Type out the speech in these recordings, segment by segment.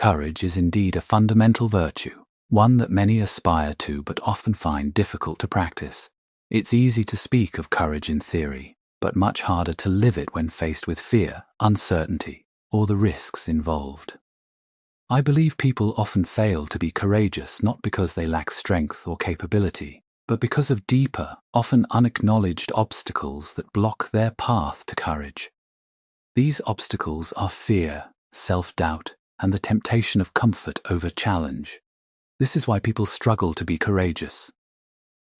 Courage is indeed a fundamental virtue, one that many aspire to but often find difficult to practice. It's easy to speak of courage in theory, but much harder to live it when faced with fear, uncertainty, or the risks involved. I believe people often fail to be courageous not because they lack strength or capability, but because of deeper, often unacknowledged obstacles that block their path to courage. These obstacles are fear, self-doubt, and the temptation of comfort over challenge. This is why people struggle to be courageous.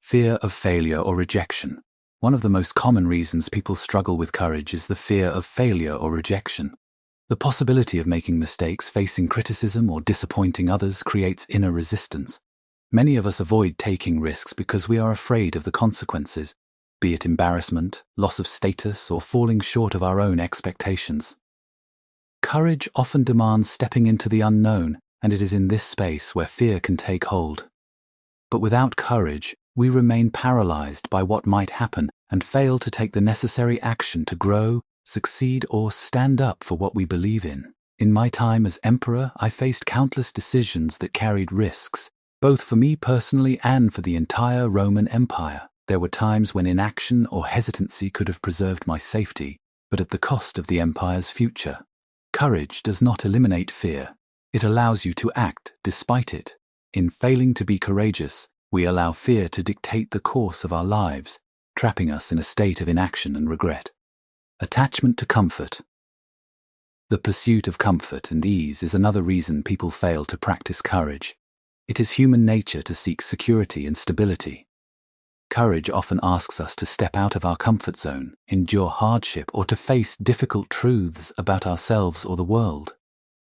Fear of failure or rejection. One of the most common reasons people struggle with courage is the fear of failure or rejection. The possibility of making mistakes, facing criticism, or disappointing others creates inner resistance. Many of us avoid taking risks because we are afraid of the consequences, be it embarrassment, loss of status, or falling short of our own expectations. Courage often demands stepping into the unknown, and it is in this space where fear can take hold. But without courage, we remain paralyzed by what might happen and fail to take the necessary action to grow, succeed, or stand up for what we believe in. In my time as emperor, I faced countless decisions that carried risks, both for me personally and for the entire Roman Empire. There were times when inaction or hesitancy could have preserved my safety, but at the cost of the empire's future. Courage does not eliminate fear. It allows you to act despite it. In failing to be courageous, we allow fear to dictate the course of our lives, trapping us in a state of inaction and regret. Attachment to comfort. The pursuit of comfort and ease is another reason people fail to practice courage. It is human nature to seek security and stability. Courage often asks us to step out of our comfort zone, endure hardship, or to face difficult truths about ourselves or the world.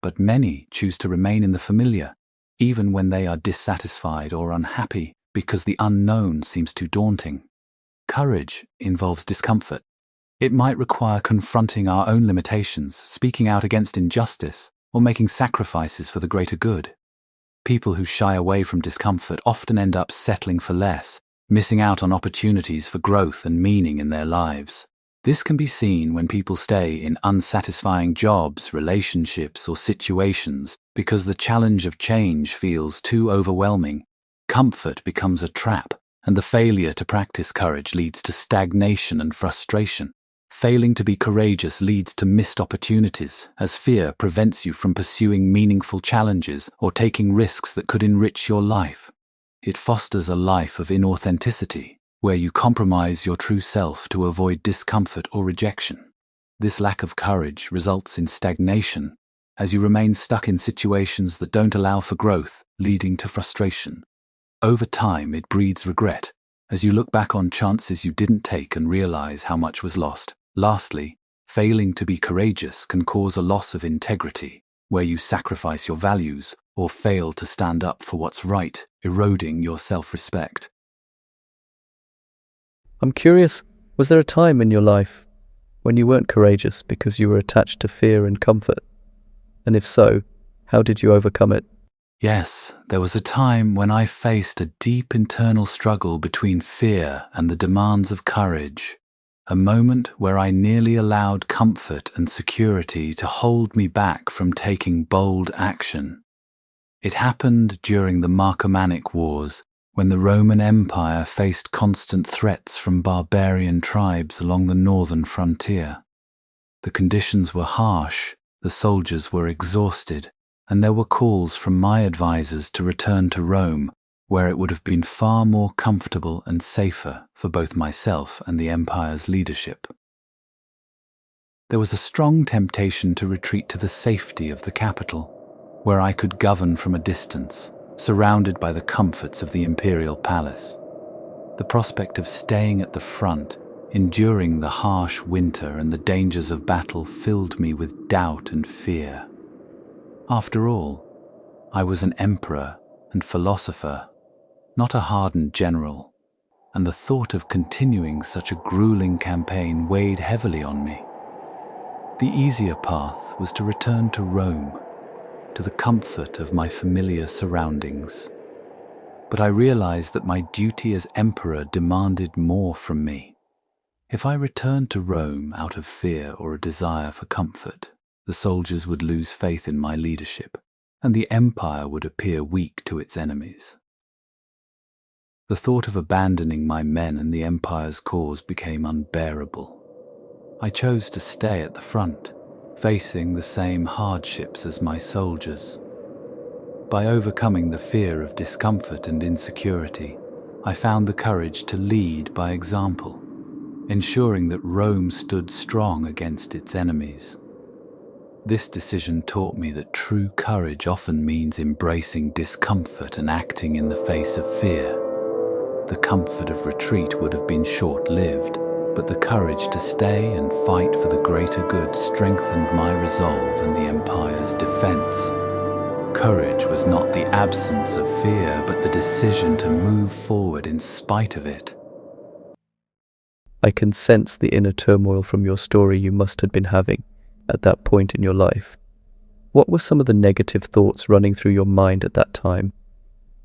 But many choose to remain in the familiar, even when they are dissatisfied or unhappy, because the unknown seems too daunting. Courage involves discomfort. It might require confronting our own limitations, speaking out against injustice, or making sacrifices for the greater good. People who shy away from discomfort often end up settling for less, missing out on opportunities for growth and meaning in their lives. This can be seen when people stay in unsatisfying jobs, relationships, or situations because the challenge of change feels too overwhelming. Comfort becomes a trap, and the failure to practice courage leads to stagnation and frustration. Failing to be courageous leads to missed opportunities, as fear prevents you from pursuing meaningful challenges or taking risks that could enrich your life. It fosters a life of inauthenticity, where you compromise your true self to avoid discomfort or rejection. This lack of courage results in stagnation, as you remain stuck in situations that don't allow for growth, leading to frustration. Over time, it breeds regret, as you look back on chances you didn't take and realize how much was lost. Lastly, failing to be courageous can cause a loss of integrity, where you sacrifice your values or fail to stand up for what's right, eroding your self-respect. I'm curious, was there a time in your life when you weren't courageous because you were attached to fear and comfort? And if so, how did you overcome it? Yes, there was a time when I faced a deep internal struggle between fear and the demands of courage. A moment where I nearly allowed comfort and security to hold me back from taking bold action. It happened during the Marcomannic Wars, when the Roman Empire faced constant threats from barbarian tribes along the northern frontier. The conditions were harsh, the soldiers were exhausted, and there were calls from my advisors to return to Rome, where it would have been far more comfortable and safer for both myself and the empire's leadership. There was a strong temptation to retreat to the safety of the capital, where I could govern from a distance, surrounded by the comforts of the imperial palace. The prospect of staying at the front, enduring the harsh winter and the dangers of battle, filled me with doubt and fear. After all, I was an emperor and philosopher, not a hardened general, and the thought of continuing such a grueling campaign weighed heavily on me. The easier path was to return to Rome, to the comfort of my familiar surroundings. But I realized that my duty as emperor demanded more from me. If I returned to Rome out of fear or a desire for comfort, the soldiers would lose faith in my leadership, and the empire would appear weak to its enemies. The thought of abandoning my men and the empire's cause became unbearable. I chose to stay at the front, facing the same hardships as my soldiers. By overcoming the fear of discomfort and insecurity, I found the courage to lead by example, ensuring that Rome stood strong against its enemies. This decision taught me that true courage often means embracing discomfort and acting in the face of fear. The comfort of retreat would have been short-lived, but the courage to stay and fight for the greater good strengthened my resolve and the empire's defense. Courage was not the absence of fear, but the decision to move forward in spite of it. I can sense the inner turmoil from your story you must have been having at that point in your life. What were some of the negative thoughts running through your mind at that time,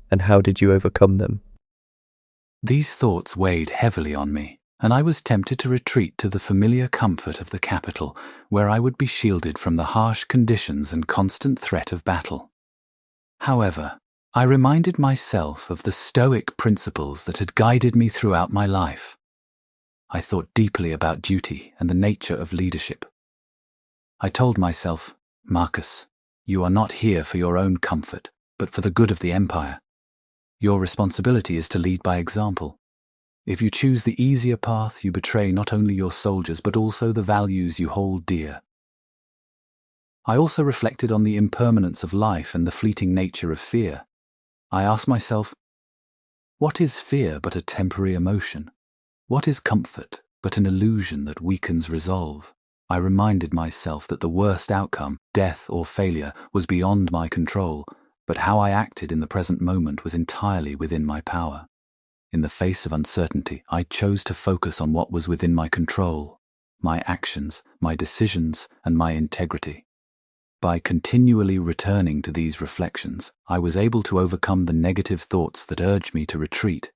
and how did you overcome them? These thoughts weighed heavily on me, and I was tempted to retreat to the familiar comfort of the capital, where I would be shielded from the harsh conditions and constant threat of battle. However, I reminded myself of the Stoic principles that had guided me throughout my life. I thought deeply about duty and the nature of leadership. I told myself, Marcus, you are not here for your own comfort, but for the good of the empire. Your responsibility is to lead by example. If you choose the easier path, you betray not only your soldiers, but also the values you hold dear. I also reflected on the impermanence of life and the fleeting nature of fear. I asked myself, what is fear but a temporary emotion? What is comfort but an illusion that weakens resolve? I reminded myself that the worst outcome, death or failure, was beyond my control, but how I acted in the present moment was entirely within my power. In the face of uncertainty, I chose to focus on what was within my control, my actions, my decisions, and my integrity. By continually returning to these reflections, I was able to overcome the negative thoughts that urged me to retreat.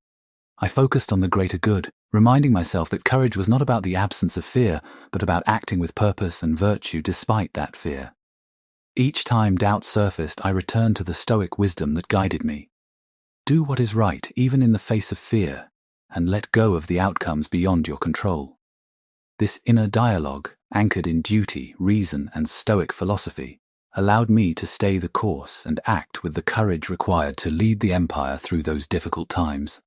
I focused on the greater good, reminding myself that courage was not about the absence of fear, but about acting with purpose and virtue despite that fear. Each time doubt surfaced, I returned to the Stoic wisdom that guided me. Do what is right, even in the face of fear, and let go of the outcomes beyond your control. This inner dialogue, anchored in duty, reason, and Stoic philosophy, allowed me to stay the course and act with the courage required to lead the empire through those difficult times.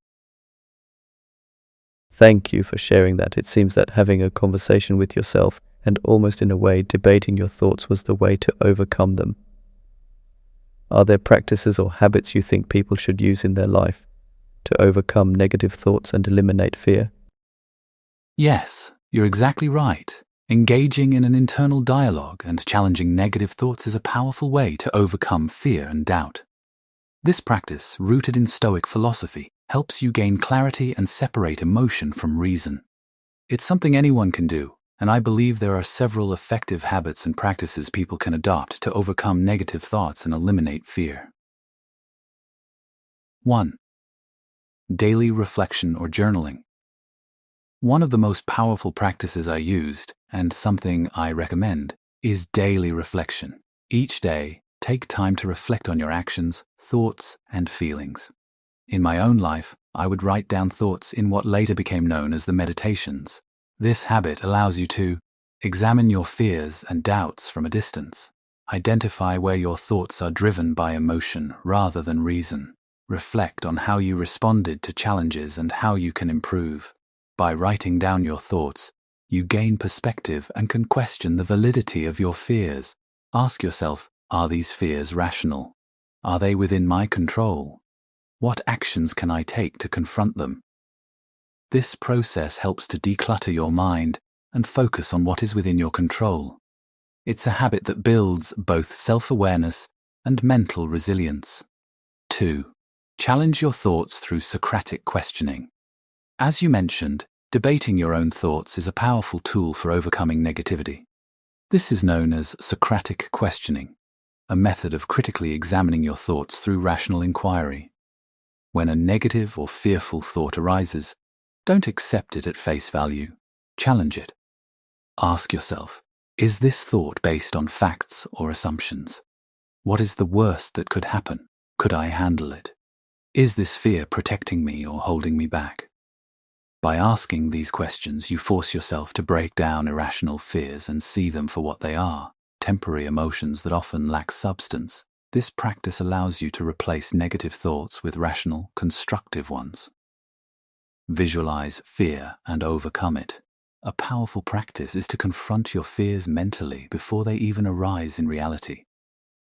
Thank you for sharing that. It seems that having a conversation with yourself and almost in a way debating your thoughts was the way to overcome them. Are there practices or habits you think people should use in their life to overcome negative thoughts and eliminate fear? Yes, you're exactly right. Engaging in an internal dialogue and challenging negative thoughts is a powerful way to overcome fear and doubt. This practice, rooted in Stoic philosophy, helps you gain clarity and separate emotion from reason. It's something anyone can do, and I believe there are several effective habits and practices people can adopt to overcome negative thoughts and eliminate fear. 1. Daily reflection or journaling. One of the most powerful practices I used, and something I recommend, is daily reflection. Each day, take time to reflect on your actions, thoughts, and feelings. In my own life, I would write down thoughts in what later became known as the meditations. This habit allows you to examine your fears and doubts from a distance. Identify where your thoughts are driven by emotion rather than reason. Reflect on how you responded to challenges and how you can improve. By writing down your thoughts, you gain perspective and can question the validity of your fears. Ask yourself, are these fears rational? Are they within my control? What actions can I take to confront them? This process helps to declutter your mind and focus on what is within your control. It's a habit that builds both self-awareness and mental resilience. 2. Challenge your thoughts through Socratic questioning. As you mentioned, debating your own thoughts is a powerful tool for overcoming negativity. This is known as Socratic questioning, a method of critically examining your thoughts through rational inquiry. When a negative or fearful thought arises, don't accept it at face value. Challenge it. Ask yourself, is this thought based on facts or assumptions? What is the worst that could happen? Could I handle it? Is this fear protecting me or holding me back? By asking these questions, you force yourself to break down irrational fears and see them for what they are, temporary emotions that often lack substance. This practice allows you to replace negative thoughts with rational, constructive ones. Visualize fear and overcome it. A powerful practice is to confront your fears mentally before they even arise in reality.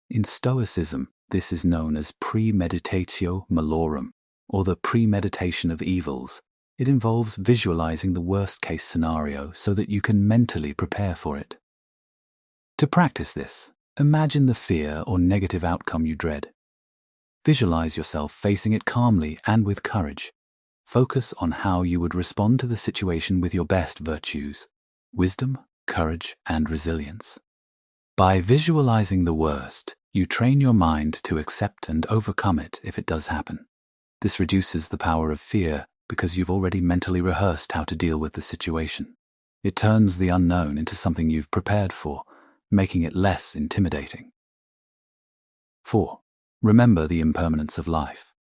In Stoicism, this is known as premeditatio malorum, or the premeditation of evils. It involves visualizing the worst-case scenario so that you can mentally prepare for it. To practice this, imagine the fear or negative outcome you dread. Visualize yourself facing it calmly and with courage. Focus on how you would respond to the situation with your best virtues: wisdom, courage, and resilience. By visualizing the worst, you train your mind to accept and overcome it if it does happen. This reduces the power of fear because you've already mentally rehearsed how to deal with the situation. It turns the unknown into something you've prepared for, making it less intimidating. 4. Remember the impermanence of life.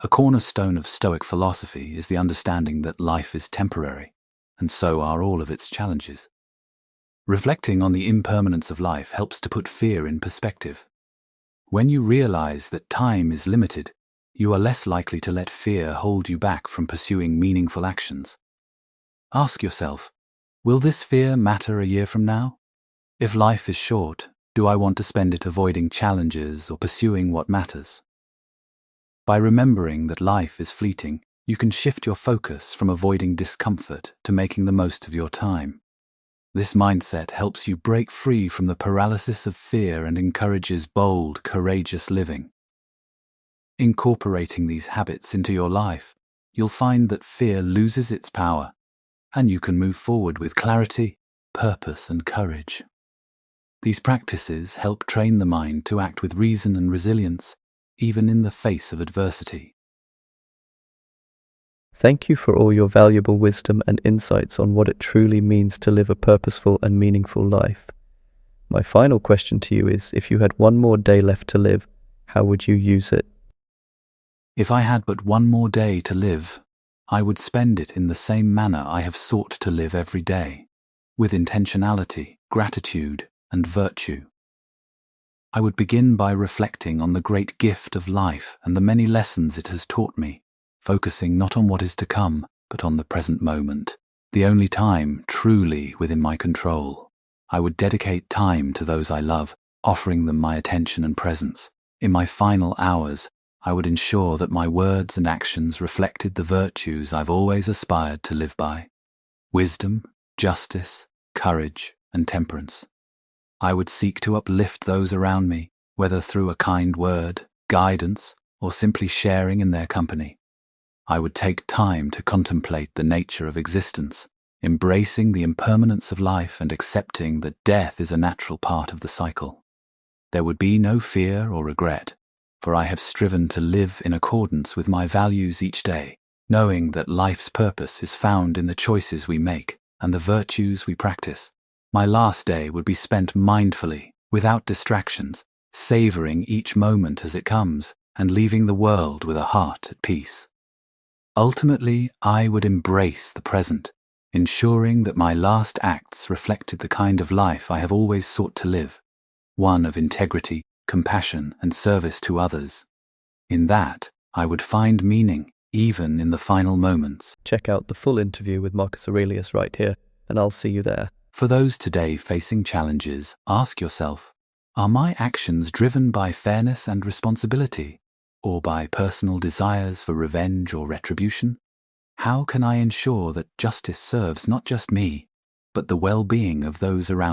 A cornerstone of Stoic philosophy is the understanding that life is temporary, and so are all of its challenges. Reflecting on the impermanence of life helps to put fear in perspective. When you realize that time is limited, you are less likely to let fear hold you back from pursuing meaningful actions. Ask yourself, will this fear matter a year from now? If life is short, do I want to spend it avoiding challenges or pursuing what matters? By remembering that life is fleeting, you can shift your focus from avoiding discomfort to making the most of your time. This mindset helps you break free from the paralysis of fear and encourages bold, courageous living. Incorporating these habits into your life, you'll find that fear loses its power, and you can move forward with clarity, purpose, and courage. These practices help train the mind to act with reason and resilience, even in the face of adversity. Thank you for all your valuable wisdom and insights on what it truly means to live a purposeful and meaningful life. My final question to you is, if you had one more day left to live, how would you use it? If I had but one more day to live, I would spend it in the same manner I have sought to live every day, with intentionality, gratitude, and virtue. I would begin by reflecting on the great gift of life and the many lessons it has taught me, focusing not on what is to come, but on the present moment, the only time truly within my control. I would dedicate time to those I love, offering them my attention and presence. In my final hours, I would ensure that my words and actions reflected the virtues I've always aspired to live by: wisdom, justice, courage, and temperance. I would seek to uplift those around me, whether through a kind word, guidance, or simply sharing in their company. I would take time to contemplate the nature of existence, embracing the impermanence of life and accepting that death is a natural part of the cycle. There would be no fear or regret, for I have striven to live in accordance with my values each day, knowing that life's purpose is found in the choices we make and the virtues we practice. My last day would be spent mindfully, without distractions, savoring each moment as it comes, and leaving the world with a heart at peace. Ultimately, I would embrace the present, ensuring that my last acts reflected the kind of life I have always sought to live, one of integrity, compassion, and service to others. In that, I would find meaning, even in the final moments. Check out the full interview with Marcus Aurelius right here, and I'll see you there. For those today facing challenges, ask yourself, are my actions driven by fairness and responsibility, or by personal desires for revenge or retribution? How can I ensure that justice serves not just me, but the well-being of those around me?